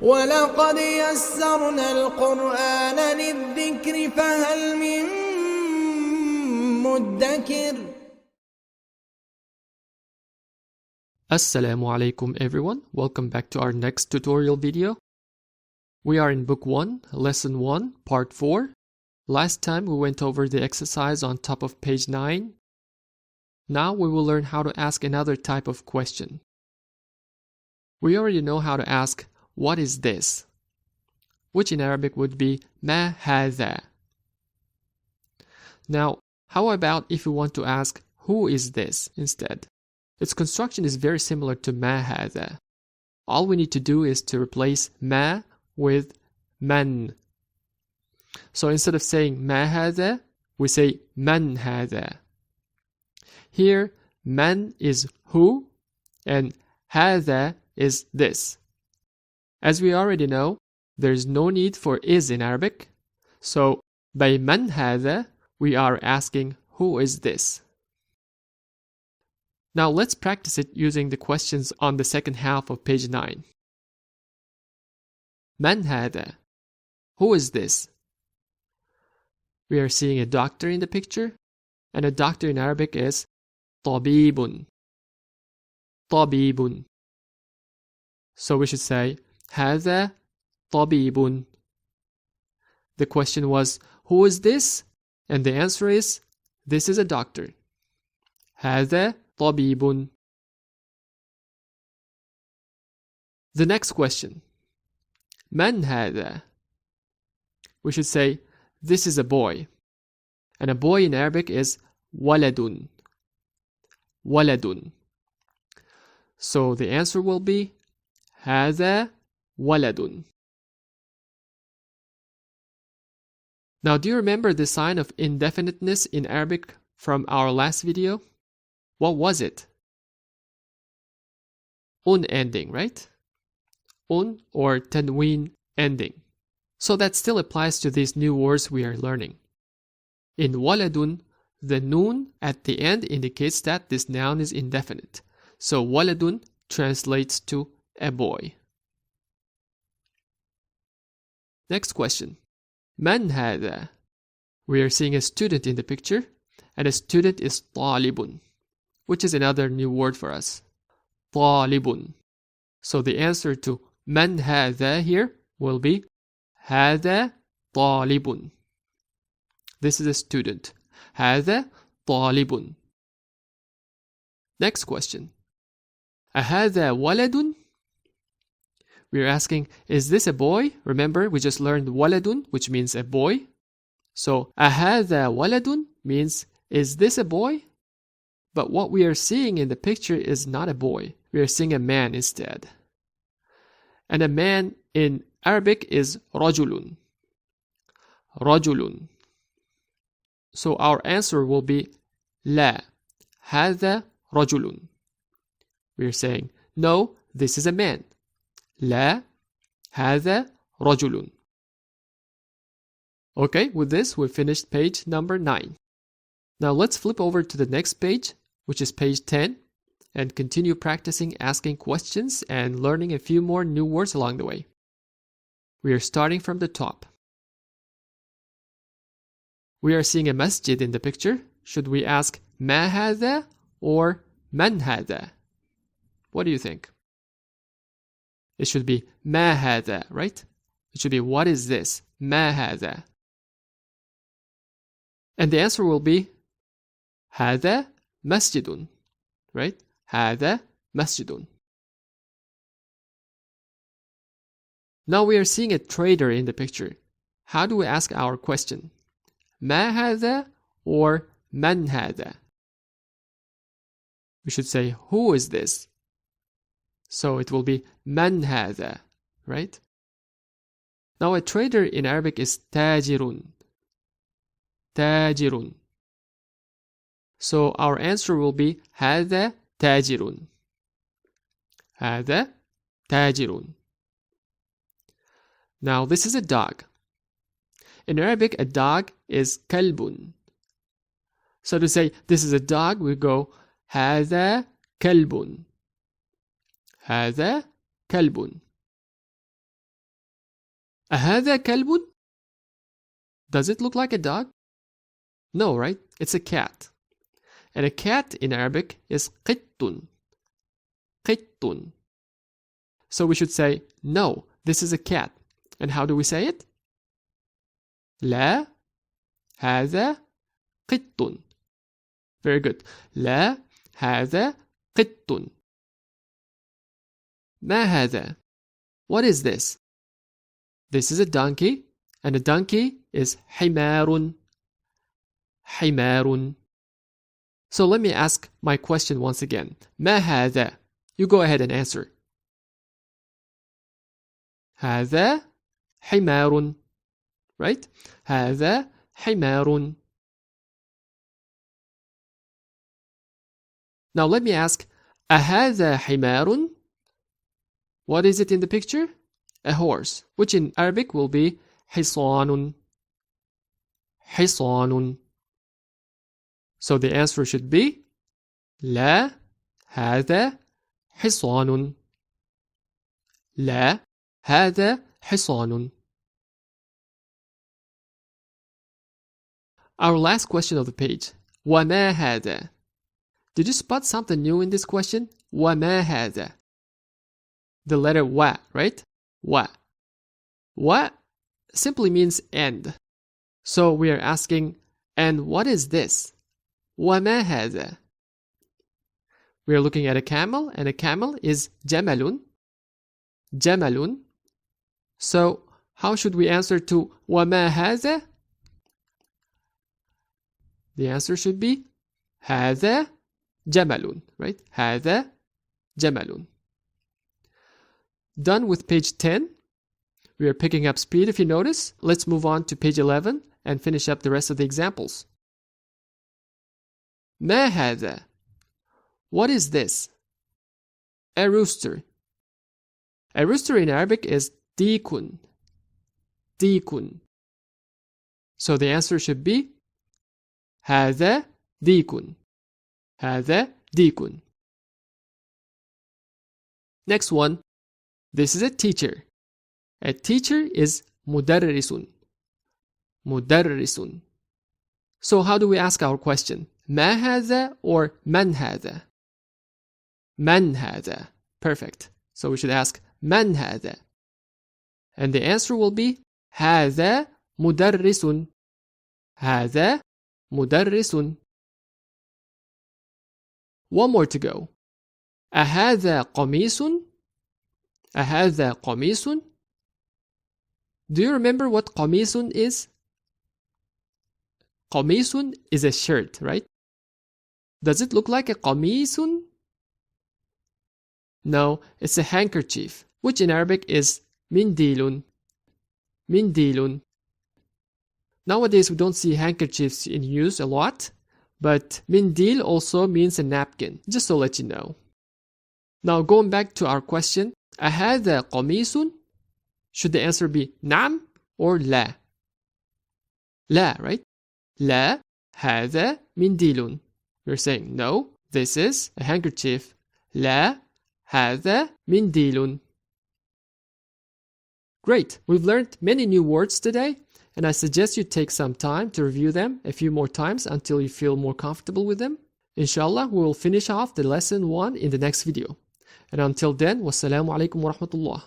وَلَقَدْ يَسَّرْنَا الْقُرْآنَ لِلذِّكْرِ فَهَلْ مِن مُّدَّكِرٍ. Assalamu alaikum everyone, welcome back to our next tutorial video. We are in Book 1, Lesson 1, Part 4. Last time we went over the exercise on top of page 9. Now we will learn how to ask another type of question. We already know how to ask, what is this? Which in Arabic would be ما هذا. Now, how about if we want to ask, who is this instead? Its construction is very similar to ما هذا. All we need to do is to replace ما with من. So instead of saying ما هذا, we say من هذا. Here, man is who, and هذا is this. As we already know, there is no need for is in Arabic. So, by من هذا, we are asking who is this. Now let's practice it using the questions on the second half of page 9. من هذا? Who is this? We are seeing a doctor in the picture, and a doctor in Arabic is طبيب. طبيب. So we should say هذا طبيب. The question was, who is this? And the answer is, this is a doctor. هذا طبيب. The next question. من هذا? We should say, this is a boy. And a boy in Arabic is ولد. ولد. So the answer will be هذا ولد. Now, do you remember the sign of indefiniteness in Arabic from our last video? What was it? Un ending, right? Un or tanween ending. So that still applies to these new words we are learning. In waladun, the noon at the end indicates that this noun is indefinite. So waladun translates to a boy. Next question. Man هذا? We are seeing a student in the picture, and a student is طالب, which is another new word for us. طالب. So the answer to man هذا here will be هذا طالب. This is a student. هذا طالب. Next question. أهذا ولد? We are asking, is this a boy? Remember, we just learned waladun, which means a boy. So, أهذا ولد means, is this a boy? But what we are seeing in the picture is not a boy. We are seeing a man instead. And a man in Arabic is رجل. رجل. So our answer will be لا. هذا رجل. We are saying, no, this is a man. لا. هذا رجل. Okay, with this we finished page number 9. Now let's flip over to the next page, which is page 10, and continue practicing asking questions and learning a few more new words along the way. We are starting from the top. We are seeing a masjid in the picture. Should we ask ما هذا or من هذا? What do you think? It should be ما هذا, right? It should be, what is this? ما هذا. And the answer will be هذا مسجد, right? هذا مسجد. Now we are seeing a trader in the picture. How do we ask our question? ما هذا or من هذا? We should say, who is this? So it will be من هذا, right? Now a trader in Arabic is تاجر. تاجر. So our answer will be هذا تاجر. هذا تاجر. Now this is a dog. In Arabic, a dog is كلب. So to say this is a dog, we go هذا كلب. هذا كلب. أهذا كلب? Does it look like a dog? No, right? It's a cat. And a cat in Arabic is قط. قط. So we should say, no, this is a cat. And how do we say it? لا هذا قط. Very good. لا هذا قط. ما هذا? What is this? This is a donkey, and a donkey is حمار. حمار. So let me ask my question once again. ما هذا? You go ahead and answer. هذا حمار. Right? هذا حمار. Now let me ask, أهذا حمار? What is it in the picture? A horse, which in Arabic will be حصان. حصان. So the answer should be لا هذا حصان. لا هذا حصان. Our last question of the page. وما هذا? Did you spot something new in this question? وما هذا? The letter wa, right? Wa. Wa simply means and. So we are asking, and what is this? وما هذا? We are looking at a camel, and a camel is جمل. جمل. So how should we answer to وما هذا? The answer should be هذا جمل, right? هذا جمل. Done with page 10. We are picking up speed if you notice. Let's move on to page 11 and finish up the rest of the examples. ما هذا? What is this? A rooster. A rooster in Arabic is ديكٌ. ديكٌ. So the answer should be هذا ديكٌ. هذا ديكٌ. Next one. This is a teacher. A teacher is مدرس. مدرس. So how do we ask our question? ما هذا or من هذا? من هذا. Perfect. So we should ask من هذا. And the answer will be هذا مدرس. هذا مدرس. One more to go. أهذا قميص? أهذا قميص? Do you remember what قميص is? قميص is a shirt, right? Does it look like a قميص? No, it's a handkerchief, which in Arabic is منديل. منديل. Nowadays we don't see handkerchiefs in use a lot, but منديل also means a napkin, just to let you know. Now going back to our question, أهذا قميص? Should the answer be نعم or لا? لا, right? لا هذا منديل. We're saying no, this is a handkerchief. لا هذا منديل. Great, we've learned many new words today, and I suggest you take some time to review them a few more times until you feel more comfortable with them. Inshallah, we will finish off the lesson 1 in the next video. And until then, wassalamu alaikum wa rahmatullah.